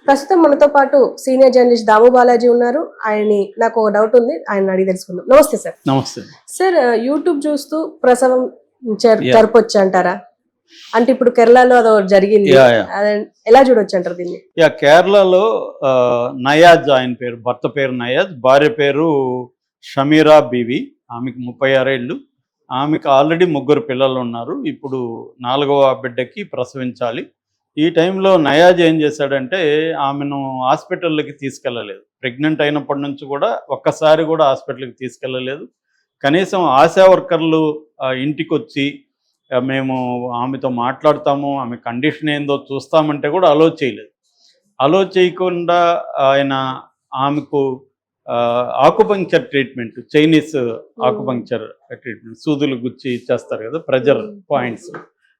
ప్రస్తుతం మనతో పాటు సీనియర్ జర్నలిస్ట్ దాము బాలాజీ ఉన్నారు. ఆయన్ని నాకు ఒక డౌట్ ఉంది, ఆయన అడిగి తెలుసుకుందాం. నమస్తే సార్. నమస్తే సార్. యూట్యూబ్ చూస్తూ ప్రసవం జరపొచ్చు అంటారా? అంటే ఇప్పుడు కేరళలో అదో జరిగింది, ఎలా చూడొచ్చు అంటారు దీన్ని? కేరళలో నయాజ్, ఆయన పేరు, భర్త పేరు నయాజ్, భార్య పేరు షమీరా బీవి. ఆమెకు 36 ఏళ్ళు. ఆమెకు ఆల్రెడీ 3 పిల్లలు ఉన్నారు. ఇప్పుడు 4వ బిడ్డకి ప్రసవించాలి. ఈ టైంలో నయాజ్ ఏం చేశాడంటే ఆమెను హాస్పిటల్కి తీసుకెళ్ళలేదు. ప్రెగ్నెంట్ అయినప్పటి నుంచి కూడా ఒక్కసారి కూడా హాస్పిటల్కి తీసుకెళ్ళలేదు. కనీసం ఆశా వర్కర్లు ఇంటికి వచ్చి మేము ఆమెతో మాట్లాడతాము, ఆమె కండిషన్ ఏందో చూస్తామంటే కూడా అలో చేయలేదు. అలో చేయకుండా ఆయన ఆమెకు acupuncture treatment, Chinese acupuncture treatment, సూదులు గుచ్చి ఇచ్చేస్తారు కదా, ప్రెజర్ పాయింట్స్,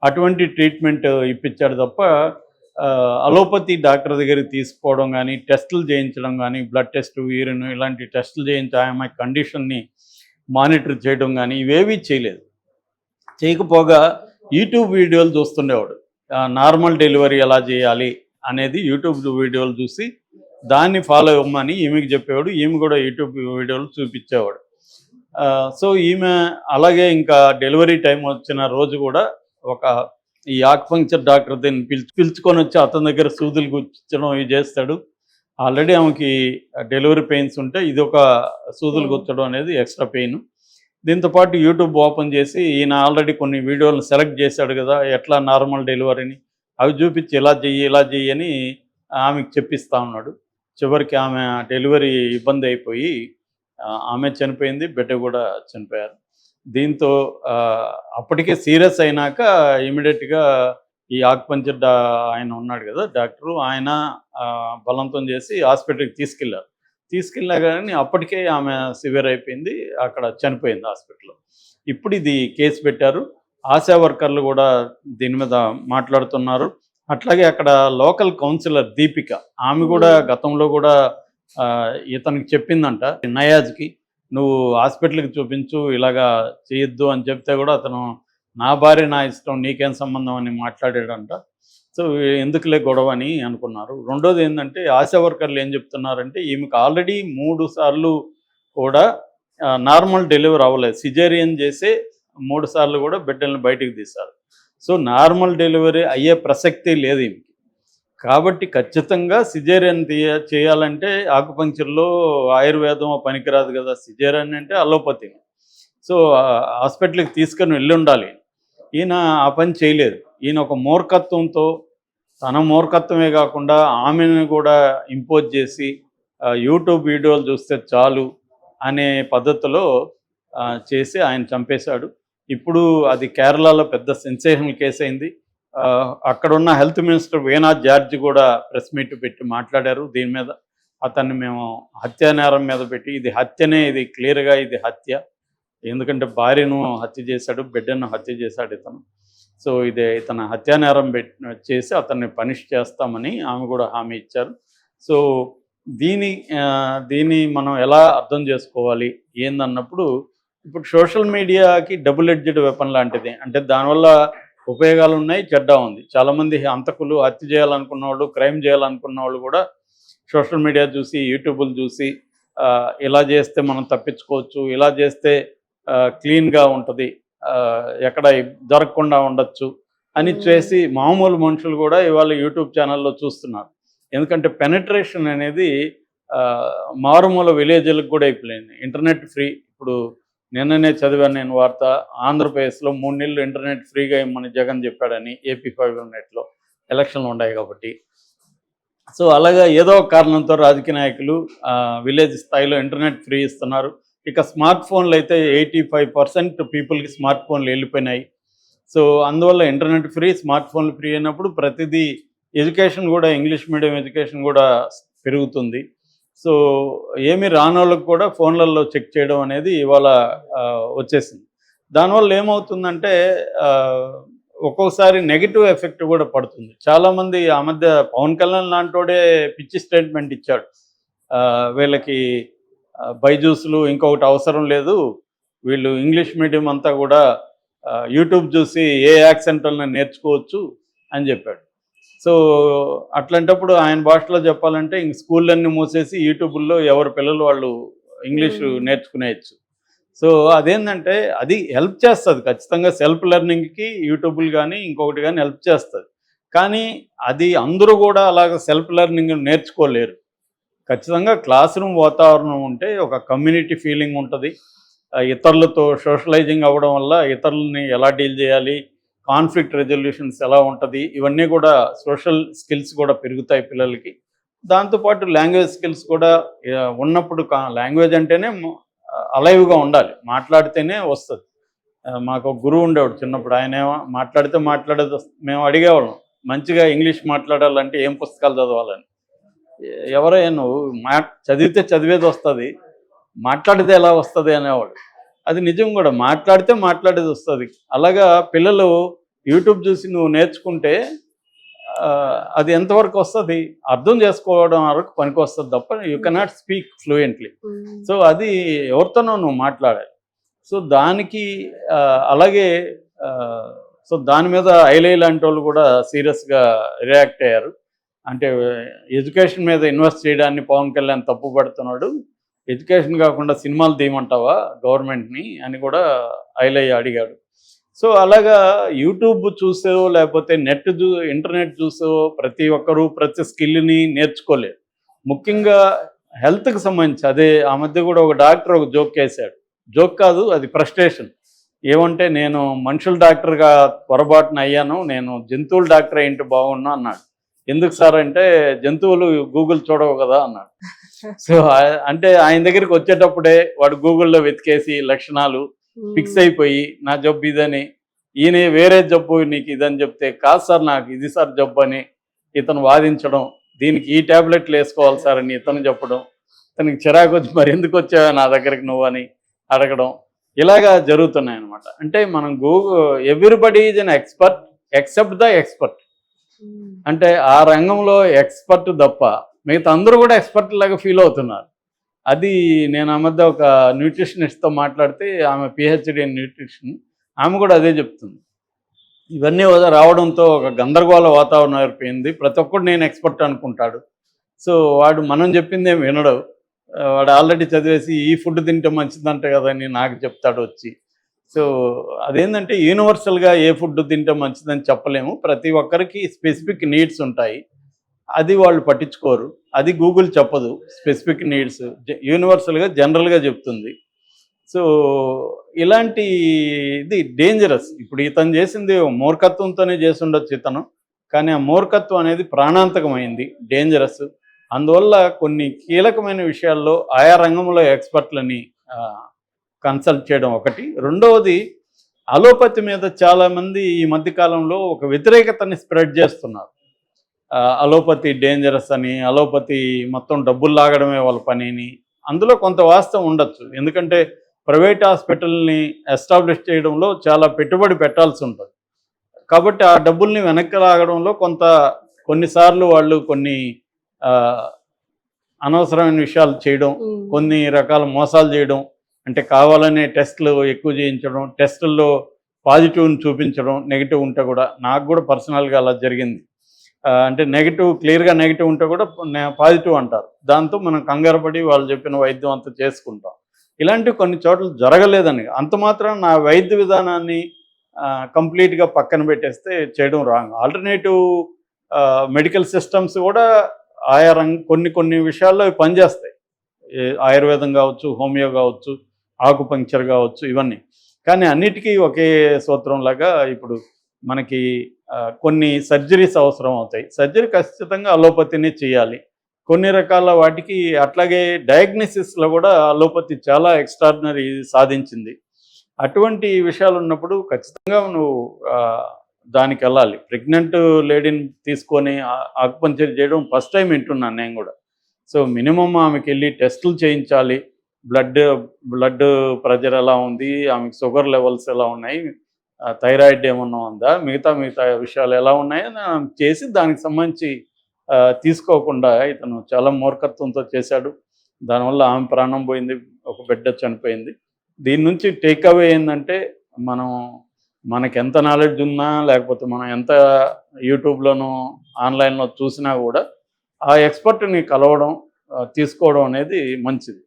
అటువంటి ట్రీట్మెంట్ ఇప్పించాడు తప్ప అలోపతి డాక్టర్ దగ్గరికి తీసుకోవడం కానీ, టెస్టులు చేయించడం కానీ, బ్లడ్ టెస్ట్, యూరిన్ ఇలాంటి టెస్టులు చేయించి ఆమె కండిషన్ని మానిటర్ చేయడం కానీ ఇవేవీ చేయలేదు. చేయకపోగా యూట్యూబ్ వీడియోలు చూస్తుండేవాడు. నార్మల్ డెలివరీ ఎలా చేయాలి అనేది యూట్యూబ్ వీడియోలు చూసి దాన్ని ఫాలో అవ్వమని ఈమెకి చెప్పేవాడు. ఈమె కూడా యూట్యూబ్ వీడియోలు చూపించేవాడు. సో ఈమె అలాగే ఇంకా డెలివరీ టైం వచ్చిన రోజు కూడా ఒక ఈ ఆక్యుపంక్చర్ డాక్టర్ దీన్ని పిలుచుకొని వచ్చి అతని దగ్గర సూదులు గుచ్చడం ఇవి చేస్తాడు. ఆల్రెడీ ఆమెకి డెలివరీ పెయిన్స్ ఉంటే ఇది ఒక సూదులు గుచ్చడం అనేది ఎక్స్ట్రా పెయిన్. దీంతోపాటు యూట్యూబ్ ఓపెన్ చేసి ఈయన ఆల్రెడీ కొన్ని వీడియోలను సెలెక్ట్ చేశాడు కదా, ఎట్లా నార్మల్ డెలివరీని అవి చూపించి ఇలా చెయ్యి అని ఆమెకు చెప్పిస్తూ ఉన్నాడు. చివరికి ఆమె డెలివరీ ఇబ్బంది అయిపోయి ఆమె చనిపోయింది, బిడ్డ కూడా చనిపోయారు. దీంతో అప్పటికే సీరియస్ అయినాక ఇమీడియట్గా ఈ ఆకుపంచర్ ఆయన ఉన్నాడు కదా డాక్టరు, ఆయన బలవంతం చేసి హాస్పిటల్కి తీసుకెళ్ళినా కానీ అప్పటికే ఆమె సివియర్ అయిపోయింది, అక్కడ చనిపోయింది హాస్పిటల్లో. ఇప్పుడు ఇది కేసు పెట్టారు. ఆశా వర్కర్లు కూడా దీని మీద మాట్లాడుతున్నారు. అట్లాగే అక్కడ లోకల్ కౌన్సిలర్ దీపిక, ఆమె కూడా గతంలో కూడా ఇతనికి చెప్పిందంట నయాజ్కి, నువ్వు హాస్పిటల్కి చూపించు, ఇలాగా చేయొద్దు అని చెప్తే కూడా అతను నా భార్య నా ఇష్టం, నీకేం సంబంధం అని మాట్లాడాడంట. సో ఎందుకులే గొడవ అని అనుకున్నారు. రెండోది ఏంటంటే ఆశా వర్కర్లు ఏం చెప్తున్నారంటే ఈమెకు ఆల్రెడీ 3 సార్లు కూడా నార్మల్ డెలివరీ అవ్వలేదు. సిజేరియన్ చేసే 3 సార్లు కూడా బిడ్డల్ని బయటికి తీశారు. సో నార్మల్ డెలివరీ అయ్యే ప్రసక్తి లేదు ఈమెకి. కాబట్టి ఖచ్చితంగా సిజేరియన్ చేయాలంటే ఆకుపంక్చర్లో ఆయుర్వేదం పనికిరాదు కదా, సిజేరియన్ అంటే అలోపతి. సో హాస్పిటల్కి తీసుకొని వెళ్ళి ఉండాలి. ఈయన ఆ పని చేయలేదు. ఈయన ఒక మూర్ఖత్వంతో, తన మూర్ఖత్వమే కాకుండా ఆమెను కూడా ఇంపోజ్ చేసి యూట్యూబ్ వీడియోలు చూస్తే చాలు అనే పద్ధతిలో చేసి ఆయన చంపేశాడు. ఇప్పుడు అది కేరళలో పెద్ద సెన్సేషనల్ కేసు అయింది. అక్కడున్న హెల్త్ మినిస్టర్ వీణా జార్జ్ కూడా ప్రెస్ మీట్ పెట్టి మాట్లాడారు దీని మీద. అతన్ని మేము హత్యా నేరం మీద పెట్టి, ఇది హత్యనే, ఇది క్లియర్గా ఇది హత్య, ఎందుకంటే భార్యను హత్య చేశాడు, బిడ్డను హత్య చేశాడు ఇతను. సో ఇతను హత్యా నేరం చేసి అతన్ని పనిష్ చేస్తామని ఆమె కూడా హామీ ఇచ్చారు. సో దీన్ని మనం ఎలా అర్థం చేసుకోవాలి ఏందన్నప్పుడు, ఇప్పుడు సోషల్ మీడియాకి డబుల్ ఎడ్జ్డ్ వెపన్ లాంటిది. అంటే దానివల్ల ఉపయోగాలు ఉన్నాయి, చెడ్డ ఉంది. చాలామంది హంతకులు, హత్య చేయాలనుకున్న వాళ్ళు, క్రైమ్ చేయాలనుకున్న వాళ్ళు కూడా సోషల్ మీడియా చూసి, యూట్యూబ్లు చూసి ఇలా చేస్తే మనం తప్పించుకోవచ్చు, ఇలా చేస్తే క్లీన్గా ఉంటుంది, ఎక్కడ దొరకకుండా ఉండొచ్చు అని చేసి మామూలు మనుషులు కూడా ఇవాళ యూట్యూబ్ ఛానల్లో చూస్తున్నారు. ఎందుకంటే పెనట్రేషన్ అనేది మారుమూల విలేజ్లకు కూడా అయిపోయింది. Internet free. ఇప్పుడు నిన్ననే చదివాను నేను వార్త, ఆంధ్రప్రదేశ్లో 3 నెలలు ఇంటర్నెట్ ఫ్రీగా ఇమ్మని జగన్ చెప్పాడని, ఏపీ ఫైబర్ నెట్లో ఎలక్షన్లు ఉన్నాయి కాబట్టి. సో అలాగా ఏదో ఒక కారణంతో రాజకీయ నాయకులు విలేజ్ స్థాయిలో ఇంటర్నెట్ ఫ్రీ ఇస్తున్నారు. ఇక స్మార్ట్ ఫోన్లు అయితే 85% పీపుల్కి స్మార్ట్ ఫోన్లు వెళ్ళిపోయినాయి. సో అందువల్ల ఇంటర్నెట్ ఫ్రీ, స్మార్ట్ ఫోన్లు ఫ్రీ అయినప్పుడు ప్రతిదీ ఎడ్యుకేషన్ కూడా, ఇంగ్లీష్ మీడియం ఎడ్యుకేషన్ కూడా పెరుగుతుంది. సో ఏమి రానోళ్ళకు కూడా ఫోన్లలో చెక్ చేయడం అనేది ఇవాళ వచ్చేసింది. దానివల్ల ఏమవుతుందంటే ఒక్కొక్కసారి నెగిటివ్ ఎఫెక్ట్ కూడా పడుతుంది. చాలామంది ఆ మధ్య పవన్ కళ్యాణ్ లాంటోడే పిచ్చి స్టేట్మెంట్ ఇచ్చాడు, వీళ్ళకి బైజూస్లు ఇంకొకటి అవసరం లేదు, వీళ్ళు ఇంగ్లీష్ మీడియం అంతా కూడా యూట్యూబ్ చూసి ఏ యాక్సెంట్లను నేర్చుకోవచ్చు అని చెప్పాడు. సో అట్లాంటప్పుడు ఆయన భాషలో చెప్పాలంటే ఇంక స్కూళ్ళన్నీ మూసేసి యూట్యూబ్లో ఎవరి పిల్లలు వాళ్ళు ఇంగ్లీషు నేర్చుకునేయచ్చు. సో అదేంటంటే అది హెల్ప్ చేస్తుంది ఖచ్చితంగా, సెల్ఫ్ లెర్నింగ్కి యూట్యూబ్లు కానీ ఇంకొకటి కానీ హెల్ప్ చేస్తుంది. కానీ అది అందరూ కూడా అలాగ సెల్ఫ్ లెర్నింగ్ నేర్చుకోలేరు. ఖచ్చితంగా క్లాస్ రూమ్ వాతావరణం ఉంటే ఒక కమ్యూనిటీ ఫీలింగ్ ఉంటుంది. ఇతరులతో సోషలైజింగ్ అవ్వడం వల్ల ఇతరులని ఎలా డీల్ చేయాలి, కాన్ఫ్లిక్ట్ రెజల్యూషన్స్ ఎలా ఉంటుంది, ఇవన్నీ కూడా సోషల్ స్కిల్స్ కూడా పెరుగుతాయి పిల్లలకి. దాంతోపాటు లాంగ్వేజ్ స్కిల్స్ కూడా ఉన్నప్పుడు లాంగ్వేజ్ అంటేనే అలైవ్గా ఉండాలి, మాట్లాడితేనే వస్తుంది. మాకు ఒక గురువు ఉండేవాడు చిన్నప్పుడు, ఆయన మాట్లాడేది మేము అడిగేవాళ్ళం, మంచిగా ఇంగ్లీష్ మాట్లాడాలంటే ఏం పుస్తకాలు చదవాలని. ఎవరైనా నువ్వు చదివితే చదివేది వస్తుంది, మాట్లాడితే ఎలా వస్తుంది అనేవాడు. అది నిజం కూడా, మాట్లాడేది వస్తుంది. అలాగా పిల్లలు యూట్యూబ్ చూసి నువ్వు నేర్చుకుంటే అది ఎంతవరకు వస్తుంది, అర్థం చేసుకోవడం వరకు పనికి వస్తుంది తప్ప you cannot speak fluently. So అది ఎవరితోనో నువ్వు మాట్లాడాలి. సో దానికి అలాగే సో దాని మీద ఐలై లాంటి వాళ్ళు కూడా సీరియస్గా రియాక్ట్ అయ్యారు. అంటే ఎడ్యుకేషన్ మీద ఇన్వెస్ట్ చేయడాన్ని పవన్ కళ్యాణ్ తప్పు పడుతున్నాడు, ఎడ్యుకేషన్ కాకుండా సినిమాలు తీయమంటావా గవర్నమెంట్ని అని కూడా ఐలై అడిగాడు. సో అలాగా యూట్యూబ్ చూసో లేకపోతే ఇంటర్నెట్ చూసో ప్రతి ఒక్కరూ ప్రతి స్కిల్ని నేర్చుకోలేరు. ముఖ్యంగా హెల్త్కి సంబంధించి అదే ఆ మధ్య కూడా ఒక డాక్టర్ ఒక జోక్ వేశాడు. జోక్ కాదు, అది ఫ్రస్ట్రేషన్. ఏమంటే నేను మనుషుల డాక్టర్గా పొరపాటున అయ్యాను, నేను జంతువుల డాక్టర్ ఏంటి బాగున్నా అన్నాడు. ఎందుకు సార్ అంటే జంతువులు గూగుల్ చూడవు కదా అన్నాడు. సో అంటే ఆయన దగ్గరికి వచ్చేటప్పుడే వాడు గూగుల్లో వెతికేసి లక్షణాలు ఫిక్స్ అయిపోయి నా జబ్బు ఇదని, ఈయన వేరే జబ్బు నీకు ఇదని చెప్తే కాదు సార్ నాకు ఇది సార్ జబ్బు అని ఇతను వాదించడం, దీనికి ఈ ట్యాబ్లెట్లు వేసుకోవాలి సార్ అని ఇతను చెప్పడం, ఇతనికి చిరాకు వచ్చి మరి ఎందుకు వచ్చావా నా దగ్గరికి నువ్వు అని అడగడం, ఇలాగా జరుగుతున్నాయి అన్నమాట. అంటే మనం everybody is an expert except the expert. అంటే ఆ రంగంలో ఎక్స్పర్ట్ తప్ప మిగతా అందరూ కూడా ఎక్స్పర్ట్ లాగా ఫీల్ అవుతున్నారు. అది నేను ఆ మధ్య ఒక న్యూట్రిషనిస్ట్తో మాట్లాడితే, ఆమె పిహెచ్డి ఇన్ న్యూట్రిషన్, ఆమె కూడా అదే చెప్తుంది. ఇవన్నీ రావడంతో ఒక గందరగోళ వాతావరణం ఏర్పడింది. ప్రతి ఒక్కడు నేను ఎక్స్పర్ట్ అనుకుంటాడు. సో వాడు మనం చెప్పింది ఏమి వినడు, వాడు ఆల్రెడీ చదివేసి ఈ ఫుడ్ తింటే మంచిదంట కదని నాకు చెప్తాడు వచ్చి. సో అదేంటంటే యూనివర్సల్గా ఏ ఫుడ్ తింటే మంచిదని చెప్పలేము, ప్రతి ఒక్కరికి స్పెసిఫిక్ నీడ్స్ ఉంటాయి, అది వాళ్ళు పట్టించుకోరు. అది గూగుల్ చెప్పదు, స్పెసిఫిక్ నీడ్స్ యూనివర్సల్గా జనరల్గా చెప్తుంది. సో ఇలాంటి ఇది డేంజరస్. ఇప్పుడు ఇతను చేసింది మూర్ఖత్వంతోనే చేసి ఉండొచ్చు ఇతను, కానీ ఆ మూర్ఖత్వం అనేది ప్రాణాంతకమైంది, డేంజరస్. అందువల్ల కొన్ని కీలకమైన విషయాల్లో ఆయా రంగంలో ఎక్స్పర్ట్లని కన్సల్ట్ చేయడం ఒకటి. రెండవది, అలోపతి మీద చాలామంది ఈ మధ్యకాలంలో ఒక వ్యతిరేకతని స్ప్రెడ్ చేస్తున్నారు. అలోపతి డేంజరస్ అని, అలోపతి మొత్తం డబ్బులు లాగడమే వాళ్ళ పని అని. అందులో కొంత వాస్తవం ఉండొచ్చు, ఎందుకంటే ప్రైవేట్ హాస్పిటల్ని ఎస్టాబ్లిష్ చేయడంలో చాలా పెట్టుబడి పెట్టాల్సి ఉంటుంది. కాబట్టి ఆ డబ్బుల్ని వెనక్కి లాగడంలో కొన్నిసార్లు వాళ్ళు కొన్ని అనవసరమైన విషయాలు చేయడం, కొన్ని రకాల మోసాలు చేయడం, అంటే కావాలనే టెస్టులు ఎక్కువ చేయించడం, టెస్టుల్లో పాజిటివ్ని చూపించడం, నెగిటివ్ ఉంటే కూడా. నాకు కూడా పర్సనల్గా అలా జరిగింది. అంటే క్లియర్గా నెగిటివ్ ఉంటే కూడా పాజిటివ్ అంటారు, దాంతో మనం కంగారు పడి వాళ్ళు చెప్పిన వైద్యం అంతా చేసుకుంటాం. ఇలాంటివి కొన్ని చోట్ల జరగలేదని అంత మాత్రం నా వైద్య విధానాన్ని కంప్లీట్గా పక్కన పెట్టేస్తే చేయడం రాంగ్. ఆల్టర్నేటివ్ మెడికల్ సిస్టమ్స్ కూడా ఆయా కొన్ని విషయాల్లో పనిచేస్తాయి. ఆయుర్వేదం కావచ్చు, హోమియో కావచ్చు, ఆకుపంక్చర్ కావచ్చు, ఇవన్నీ. కానీ అన్నిటికీ ఒకే సూత్రంలాగా ఇప్పుడు మనకి కొన్ని సర్జరీస్ అవసరం అవుతాయి. సర్జరీ ఖచ్చితంగా అలోపతిని చేయాలి. కొన్ని రకాల వాటికి అట్లాగే డయాగ్నోసిస్లో కూడా అలోపతి చాలా ఎక్స్ట్రాడినరీ సాధించింది. అటువంటి విషయాలు ఉన్నప్పుడు ఖచ్చితంగా నువ్వు దానికి వెళ్ళాలి. ప్రెగ్నెంట్ లేడీని తీసుకొని ఆకుపంక్చర్ చేయడం ఫస్ట్ టైం వింటున్నాను నేను కూడా. సో మినిమం ఆమెకి వెళ్ళి టెస్టులు చేయించాలి, బ్లడ్ ప్రెషర్ ఎలా ఉంది, ఆమెకి షుగర్ లెవెల్స్ ఎలా ఉన్నాయి, థైరాయిడ్ ఏమన్నా ఉందా, మిగతా విషయాలు ఎలా ఉన్నాయని చేసి దానికి సంబంధించి తీసుకోకుండా ఇతను చాలా మూర్ఖత్వంతో చేశాడు. దానివల్ల ఆమె ప్రాణం పోయింది, ఒక బిడ్డ చనిపోయింది. దీని నుంచి టేక్ అవే ఏంటంటే, మనకి ఎంత నాలెడ్జ్ ఉన్నా లేకపోతే మనం ఎంత యూట్యూబ్లోనూ ఆన్లైన్లో చూసినా కూడా ఆ ఎక్స్పర్ట్ని కలవడం తీసుకోవడం అనేది మంచిది.